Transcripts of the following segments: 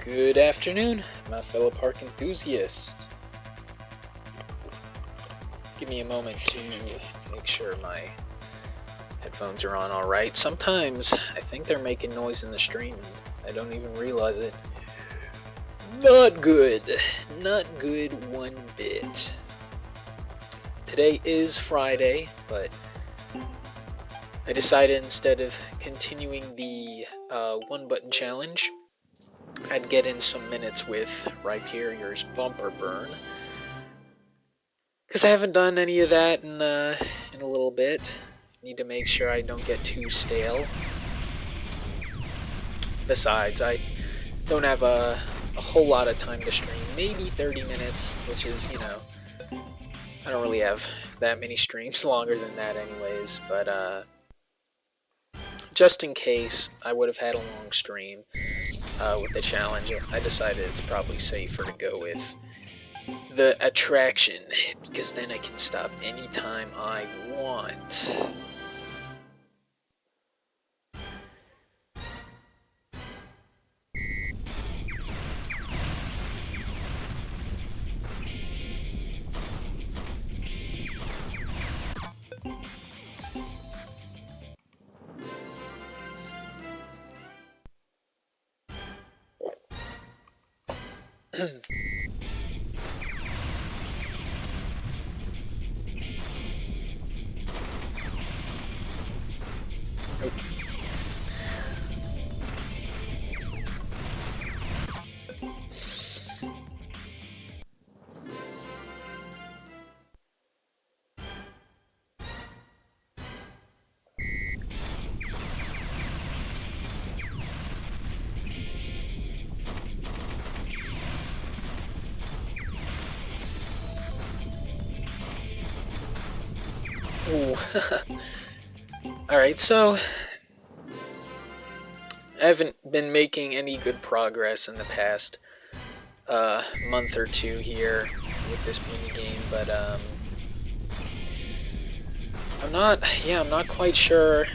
Good afternoon, my fellow park enthusiasts. Give me a moment to make sure my headphones are on alright. Sometimes I think they're making noise in the stream and I don't even realize it. Not good. Not good one bit. Today is Friday, but I decided instead of continuing the one button challenge, I'd get in some minutes with Rhyperior's Bumper Burn. Because I haven't done any of that in a little bit. Need to make sure I don't get too stale. Besides, I don't have a whole lot of time to stream. Maybe 30 minutes, which is, I don't really have that many streams longer than that anyways. But just in case I would have had a long stream with the challenge, I decided it's probably safer to go with the attraction, because then I can stop anytime I want. Alright, so I haven't been making any good progress in the past month or two here with this minigame, but I'm not quite sure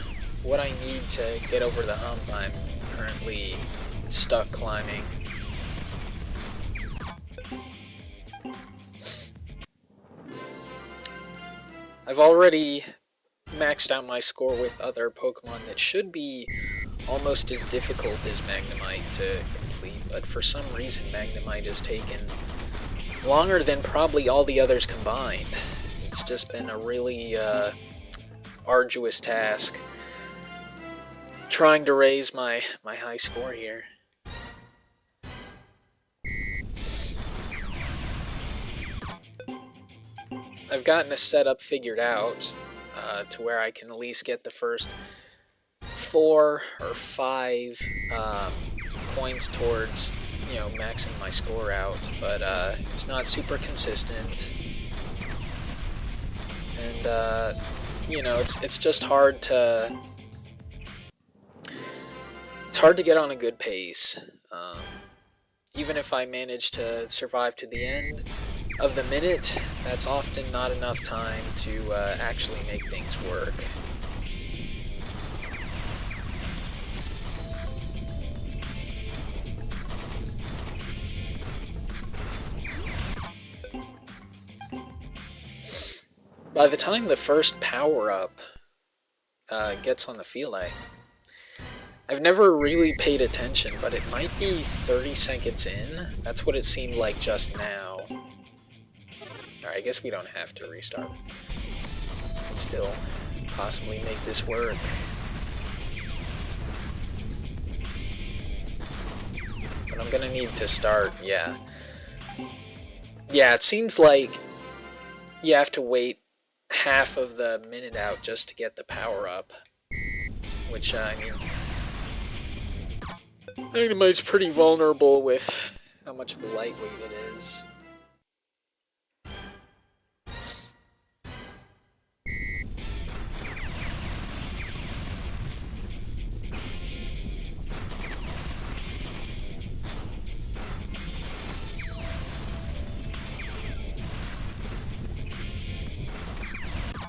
what I need to get over the hump. I'm currently stuck climbing. I've already maxed out my score with other Pokemon that should be almost as difficult as Magnemite to complete, but for some reason Magnemite has taken longer than probably all the others combined. It's just been a really arduous task trying to raise my high score here. I've gotten a setup figured out to where I can at least get the first 4 or 5 points towards, maxing my score out, but it's not super consistent, and it's just hard to get on a good pace. Even if I manage to survive to the end of the minute, that's often not enough time to actually make things work. By the time the first power-up gets on the field, I've never really paid attention, but it might be 30 seconds in. That's what it seemed like just now. Alright, I guess we don't have to restart. Could still possibly make this work. But I'm gonna need to start, yeah. Yeah, it seems like you have to wait half of the minute out just to get the power up. Which, Magnemite's pretty vulnerable with how much of a lightweight it is.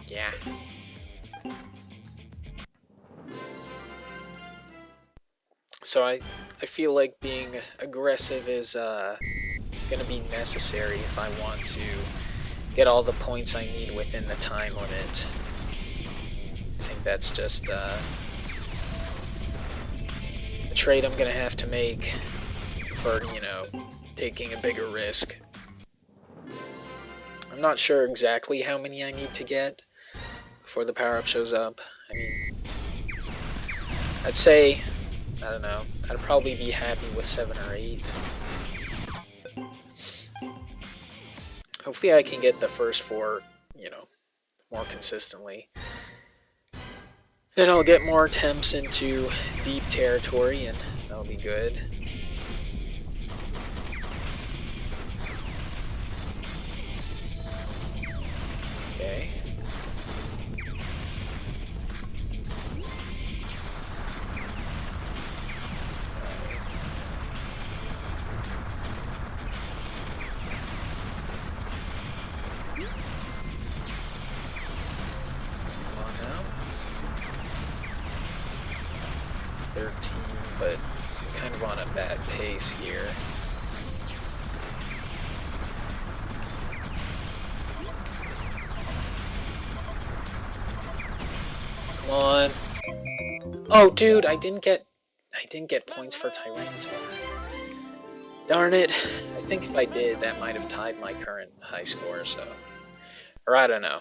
Yeah. So I I feel like being aggressive is going to be necessary if I want to get all the points I need within the time limit. I think that's just a trade I'm going to have to make for, you know, taking a bigger risk. I'm not sure exactly how many I need to get before the power-up shows up. I mean, I'd say, I don't know, I'd probably be happy with 7 or 8. Hopefully I can get the first 4, you know, more consistently. Then I'll get more attempts into deep territory, and that'll be good. Okay. Come on now. 13, but I'm kind of on a bad pace here. Come on. Oh, dude, I didn't get points for Tyranitar. Darn it. I think if I did, that might have tied my current high score, so... Or I don't know.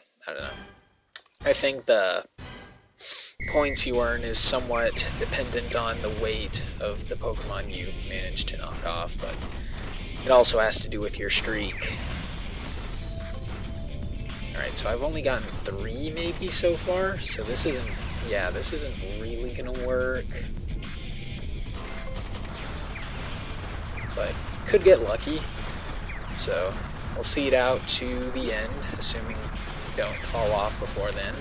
I think the points you earn is somewhat dependent on the weight of the Pokemon you manage to knock off, but it also has to do with your streak. Alright, so I've only gotten 3 maybe so far, so this isn't really gonna work. But could get lucky, so we'll see it out to the end, assuming we don't fall off before then.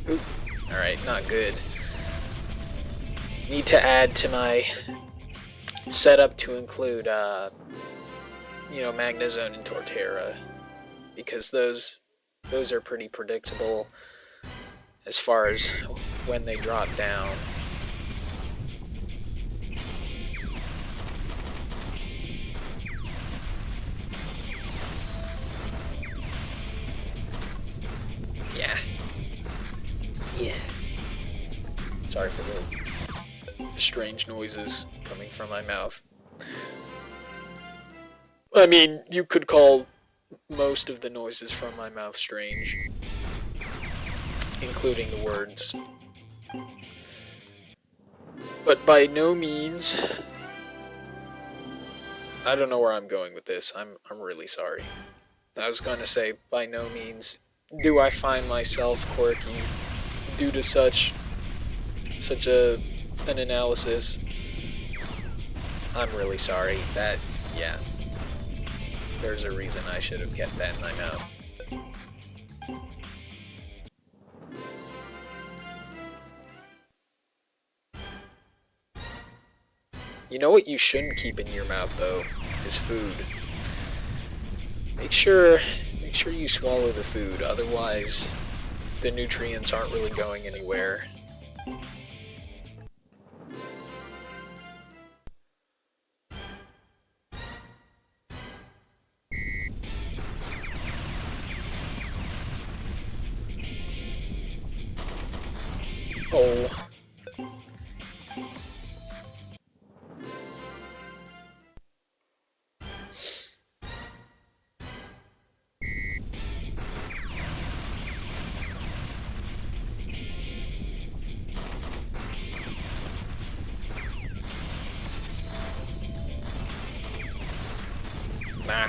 Oop. Alright, not good. Need to add to my setup to include, you know, Magnezone and Torterra, because those are pretty predictable as far as when they drop down. Yeah. Sorry for the strange noises coming from my mouth. I mean, you could call most of the noises from my mouth strange, including the words. But by no means, I don't know where I'm going with this. I'm really sorry. I was going to say, by no means do I find myself quirky due to such an analysis. I'm really sorry. That, yeah. There's a reason I should have kept that in my mouth. You know what you shouldn't keep in your mouth, though, is food. Make sure you swallow the food, otherwise the nutrients aren't really going anywhere. Oh. Nah.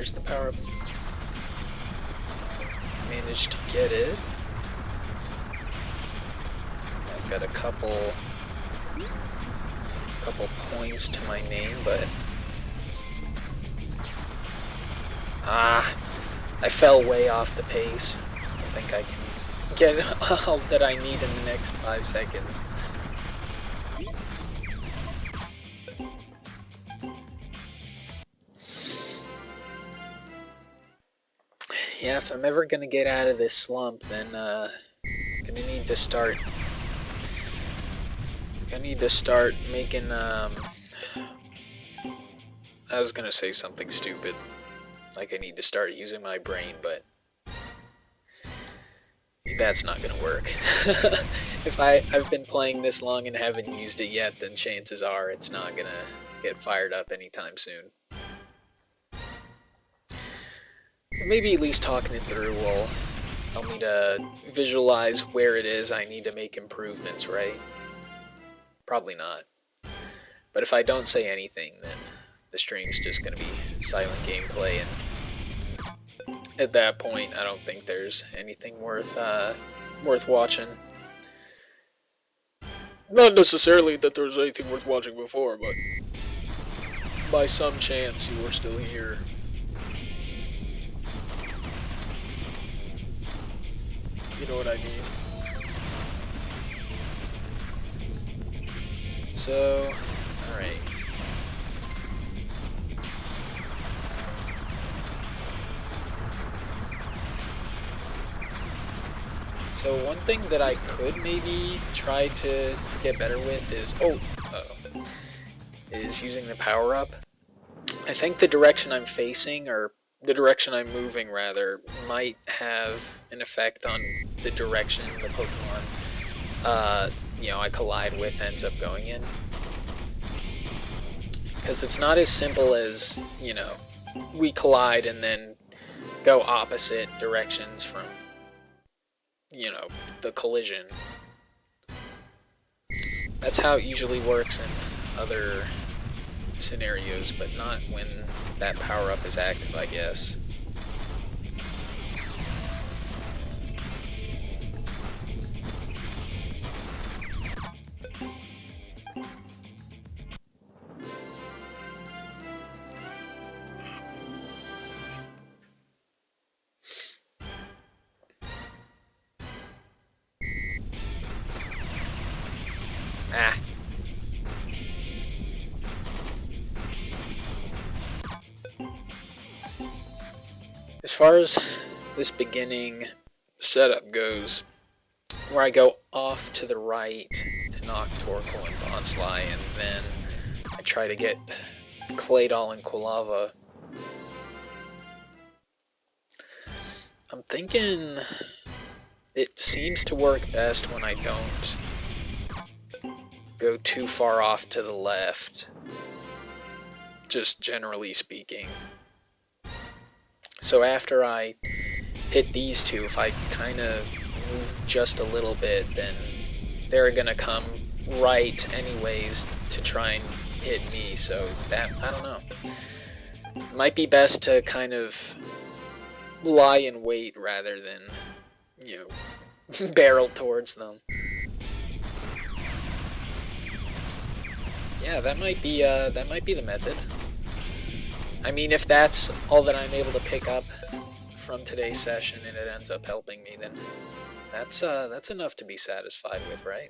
There's the power up. Managed to get it. I've got a couple points to my name, but I fell way off the pace. I don't think I can get all that I need in the next 5 seconds. Yeah, if I'm ever gonna get out of this slump, then gonna need to start making I was gonna say something stupid, like I need to start using my brain, but that's not gonna work. If I've been playing this long and haven't used it yet, then chances are it's not gonna get fired up anytime soon. Maybe at least talking it through will help me to visualize where it is I need to make improvements, right? Probably not. But if I don't say anything, then the stream's just going to be silent gameplay, and at that point, I don't think there's anything worth watching. Not necessarily that there's anything worth watching before, but by some chance you were still here. You know what I mean? So, alright. So one thing that I could maybe try to get better with is, is using the power-up. I think the direction I'm facing, or the direction I'm moving rather, might have an effect on the direction the Pokemon I collide with ends up going in. Because it's not as simple as, we collide and then go opposite directions from, the collision. That's how it usually works in other scenarios, but not when that power-up is active, I guess. As far as this beginning setup goes, where I go off to the right to knock Torkoal and Bonsly, and then I try to get Claydol and Quilava, I'm thinking it seems to work best when I don't go too far off to the left, just generally speaking. So after I hit these two, if I kind of move just a little bit, then they're gonna come right anyways to try and hit me, so that, I don't know. Might be best to kind of lie in wait rather than, barrel towards them. Yeah, that might be the method. I mean, if that's all that I'm able to pick up from today's session and it ends up helping me, then that's enough to be satisfied with, right?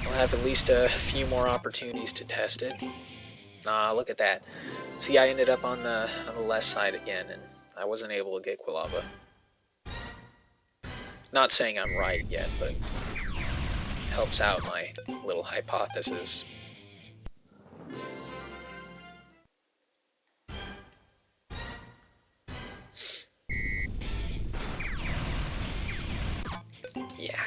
I'll have at least a few more opportunities to test it. Look at that. See, I ended up on the left side again, and I wasn't able to get Quilava. Not saying I'm right yet, but it helps out my little hypothesis. Yeah.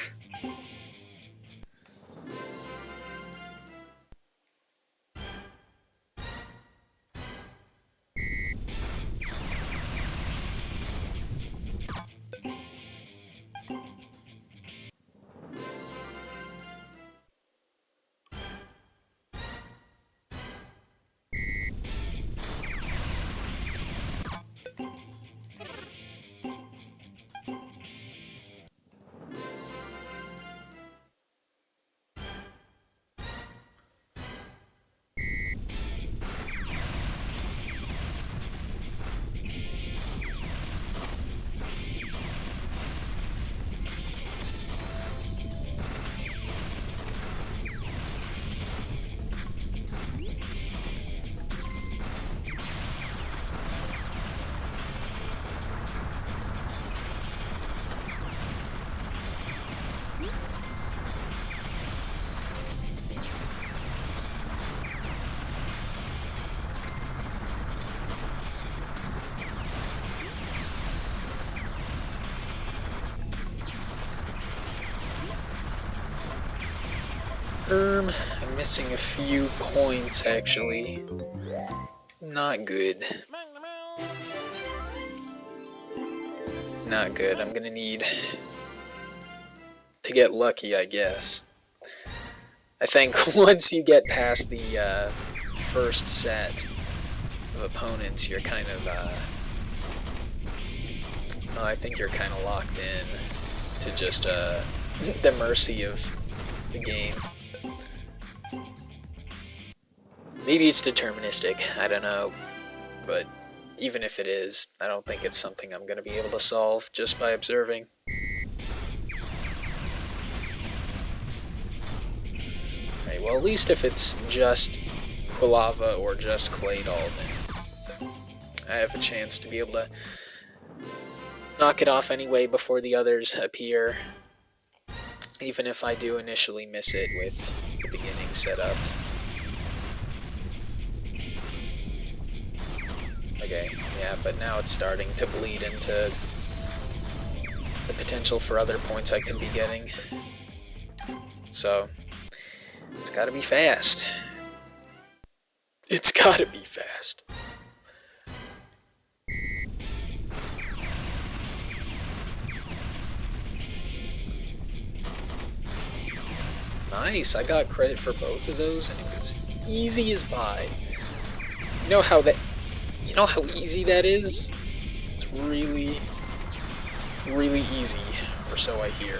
I'm missing a few points, actually. Not good. Not good. I'm gonna need to get lucky, I guess. I think once you get past the first set of opponents, you're kind of, I think you're kind of locked in to just the mercy of the game. Maybe it's deterministic, I don't know, but even if it is, I don't think it's something I'm going to be able to solve just by observing. Right, well, at least if it's just Quilava or just Claydol, then I have a chance to be able to knock it off anyway before the others appear, even if I do initially miss it with the beginning setup. Okay, yeah, but now it's starting to bleed into the potential for other points I could be getting. So, it's gotta be fast. It's gotta be fast. Nice, I got credit for both of those, and it was easy as pie. You know how easy that is? It's really, really easy, or so I hear.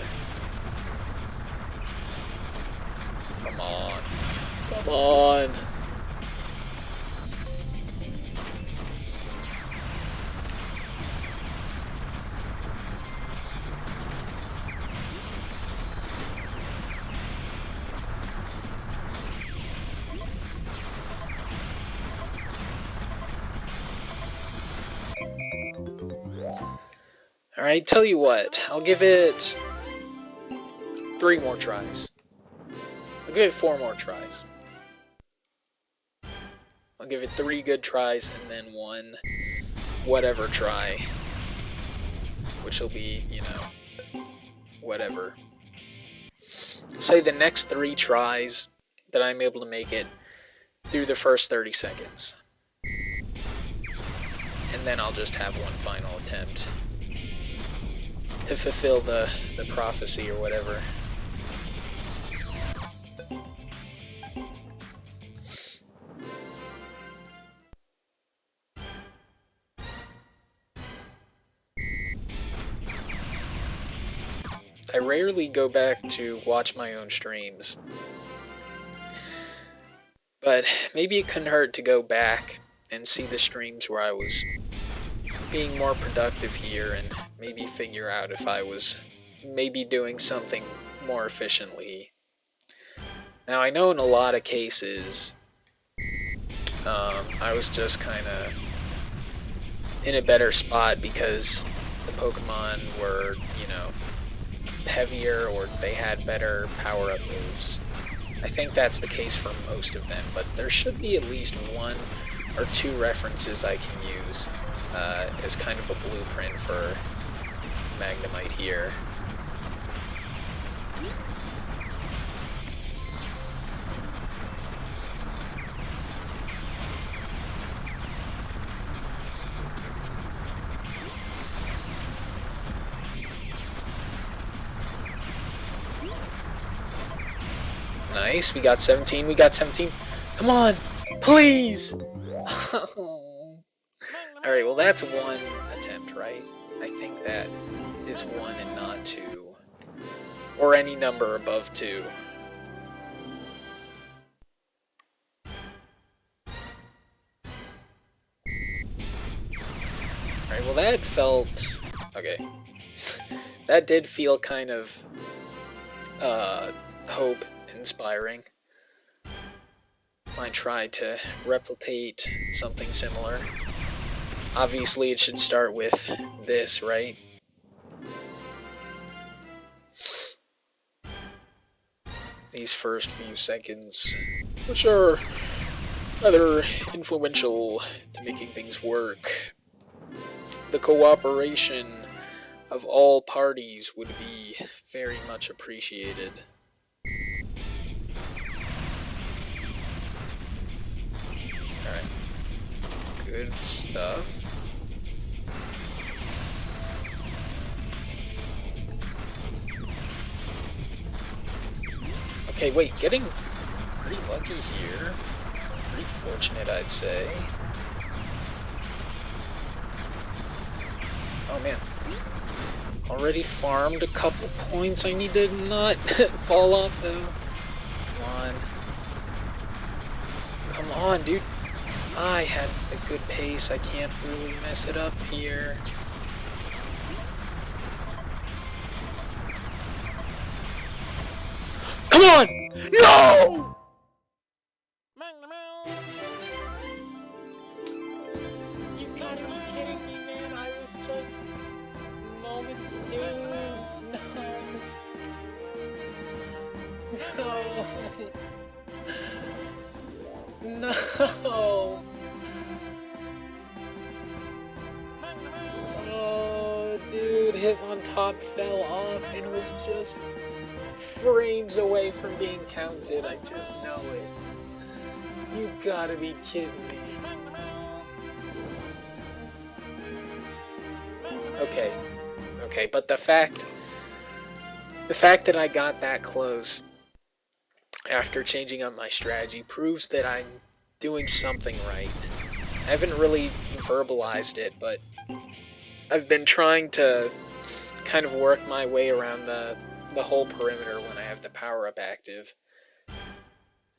Come on. Come on. Alright, tell you what, I'll give it 3 more tries. I'll give it 4 more tries. I'll give it 3 good tries and then 1 whatever try. Which will be, you know, whatever. Say the next 3 tries that I'm able to make it through the first 30 seconds. And then I'll just have 1 final attempt to fulfill the prophecy or whatever. I rarely go back to watch my own streams, but maybe it couldn't hurt to go back and see the streams where I was being more productive here and maybe figure out if I was maybe doing something more efficiently. Now, I know in a lot of cases, I was just kind of in a better spot because the Pokemon were, you know, heavier or they had better power-up moves. I think that's the case for most of them, but there should be at least 1 or 2 references I can use as kind of a blueprint for Magnemite here. Nice, we got 17, we got 17. Come on, please! Alright, well that's 1 attempt, right? I think that is 1 and not 2. Or any number above 2. Alright, well that felt... okay. That did feel kind of... hope inspiring. Might try to replicate something similar. Obviously it should start with this, right? These first few seconds, which are rather influential to making things work. The cooperation of all parties would be very much appreciated. Alright. Good stuff. Okay, wait, getting pretty lucky here. Pretty fortunate, I'd say. Oh man. Already farmed a couple points. I need to not fall off though. Come on. Come on, dude. I had a good pace. I can't really mess it up here. Come on! No! You gotta be kidding me, man. I was just dude. No. No. Oh, dude, hit on top, fell off, and was just frames away from being counted. I just know it. You gotta be kidding me. Okay. Okay, but the fact that I got that close after changing up my strategy proves that I'm doing something right. I haven't really verbalized it, but I've been trying to kind of work my way around the whole perimeter when I have the power-up active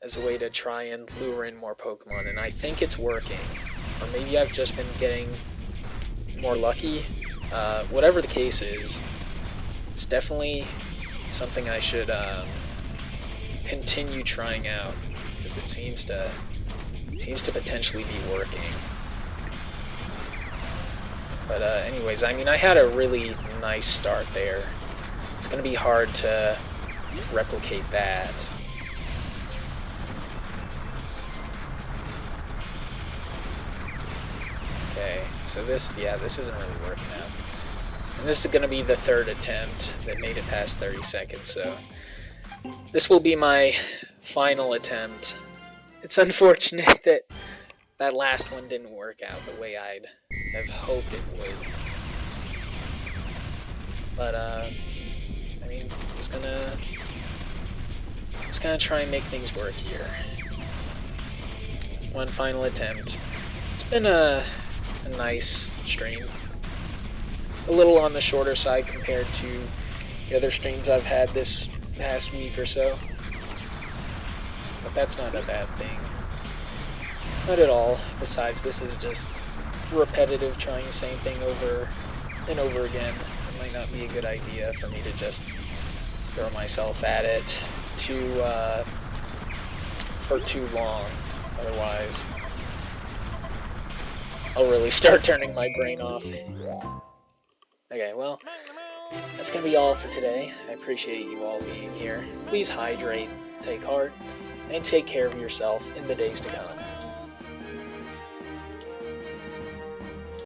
as a way to try and lure in more Pokemon, and I think it's working. Or maybe I've just been getting more lucky. Whatever the case is, it's definitely something I should continue trying out, because it seems to potentially be working. But anyways, I mean, I had a really nice start there. It's going to be hard to replicate that. Okay, so this isn't really working out. And this is going to be the third attempt that made it past 30 seconds, so this will be my final attempt. It's unfortunate that that last one didn't work out the way I'd have hoped it would. But, I mean, just gonna try and make things work here. One final attempt. It's been a nice stream. A little on the shorter side compared to the other streams I've had this past week or so. But that's not a bad thing. Not at all. Besides, this is just repetitive, trying the same thing over and over again. It might not be a good idea for me to just throw myself at it for too long. Otherwise, I'll really start turning my brain off. Okay, well, that's going to be all for today. I appreciate you all being here. Please hydrate, take heart, and take care of yourself in the days to come.